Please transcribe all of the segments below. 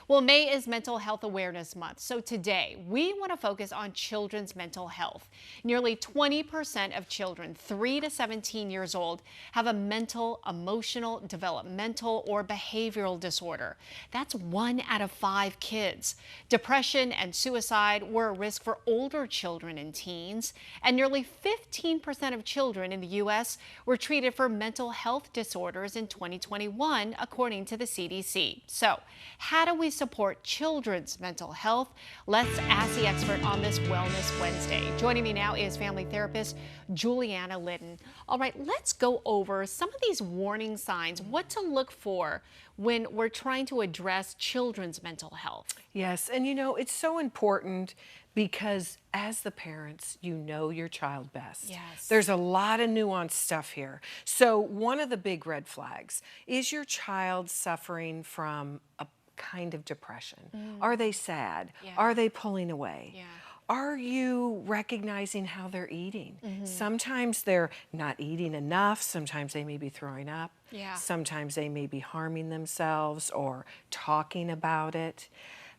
Well, May is Mental Health Awareness Month, so today we want to focus on children's mental health. Nearly 20% of children 3 to 17 years old have a mental, emotional, developmental, or behavioral disorder. That's 1 out of 5 kids. Depression and suicide were a risk for older children and teens, and nearly 15% of children in the U.S. were treated for mental health disorders in 2021, according to the CDC. So, how do we support children's mental health? Let's ask the expert on this Wellness Wednesday. Joining me now is family therapist Julianna Lyddon. All right, let's go over some of these warning signs, what to look for when we're trying to address children's mental health. Yes, and it's so important because as the parents, you know your child best. Yes. There's a lot of nuanced stuff here. So one of the big red flags is your child suffering from a kind of depression. Are they sad? Yeah. Are they pulling away? Yeah. Are you recognizing how they're eating? Sometimes they're not eating enough. Sometimes they may be throwing up. Yeah. Sometimes they may be harming themselves or talking about it.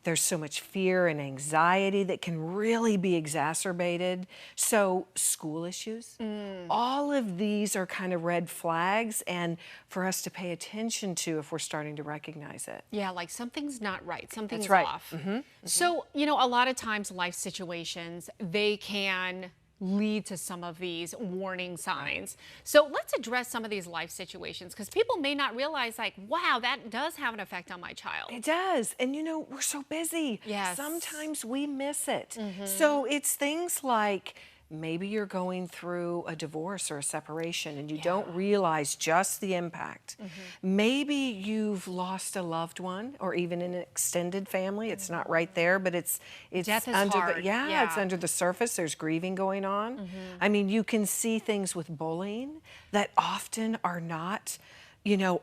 There's so much fear and anxiety that can really be exacerbated. So school issues, all of these are kind of red flags and for us to pay attention to if we're starting to recognize it. Yeah, like something's not right, something's That's right. off. So, a lot of times life situations, they can lead to some of these warning signs. So let's address some of these life situations because people may not realize like, wow, that does have an effect on my child. It does. And we're so busy. Yes. Sometimes we miss it. So it's things like maybe you're going through a divorce or a separation and you don't realize just the impact. Maybe you've lost a loved one or even an extended family. It's not right there, but it's Death is under hard. it's under the surface. There's grieving going on. I mean, you can see things with bullying that often are not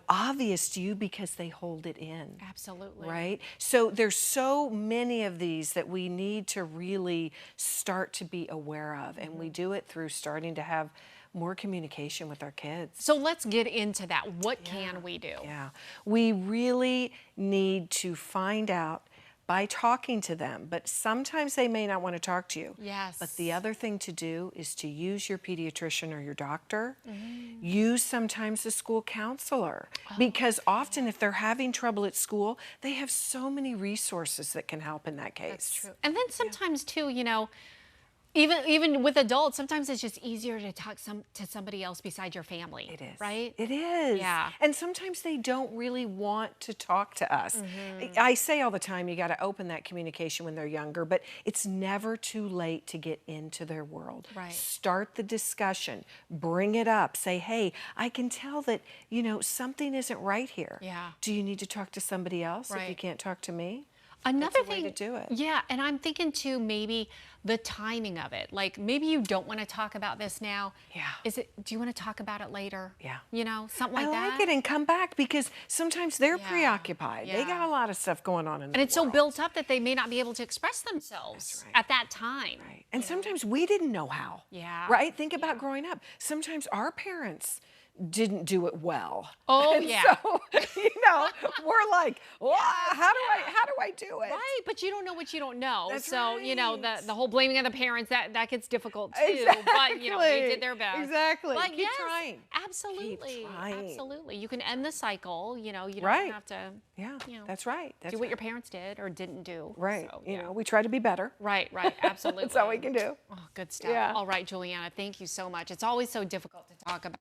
obvious to you because they hold it in. Absolutely. Right? So there's so many of these that we need to really start to be aware of. And we do it through starting to have more communication with our kids. So let's get into that. What can we do? Yeah. We really need to find out by talking to them, but sometimes they may not want to talk to you. Yes. But the other thing to do is to use your pediatrician or your doctor. Use sometimes a school counselor because often if they're having trouble at school, they have so many resources that can help in that case. That's true. And then sometimes too, even with adults, sometimes it's just easier to talk to somebody else besides your family. It is. Right? It is. Yeah. And sometimes they don't really want to talk to us. I say all the time, you got to open that communication when they're younger, but it's never too late to get into their world. Right. Start the discussion. Bring it up. Say, hey, I can tell that, something isn't right here. Yeah. Do you need to talk to somebody else if you Right. can't talk to me? Another That's a thing way to do it. Yeah, and I'm thinking too maybe the timing of it. Like maybe you don't want to talk about this now. Yeah. Do you want to talk about it later? Yeah. Something like I that. like it and come back because sometimes they're Yeah. preoccupied. They Yeah. got a lot of stuff going on in And their it's so world. built up that they may not be able to express themselves That's right. at that time. Right. And sometimes we didn't know how. Yeah. Right? Think about growing up. Sometimes our parents didn't do it well. Oh, And yeah. So, we're like, well, how do I do it? Right, but you don't know what you don't know. That's so, right. the whole blaming of the parents, that gets difficult too. Exactly. But, they did their best. Exactly. But Keep yes, trying. absolutely. Keep trying. Absolutely. You can end the cycle, you don't Right. have to Yeah, you know, that's right. That's do what right. your parents did or didn't do. Right. So, We try to be better. Right, absolutely. That's all we can do. Oh, good stuff. Yeah. All right, Julianna, thank you so much. It's always so difficult to talk about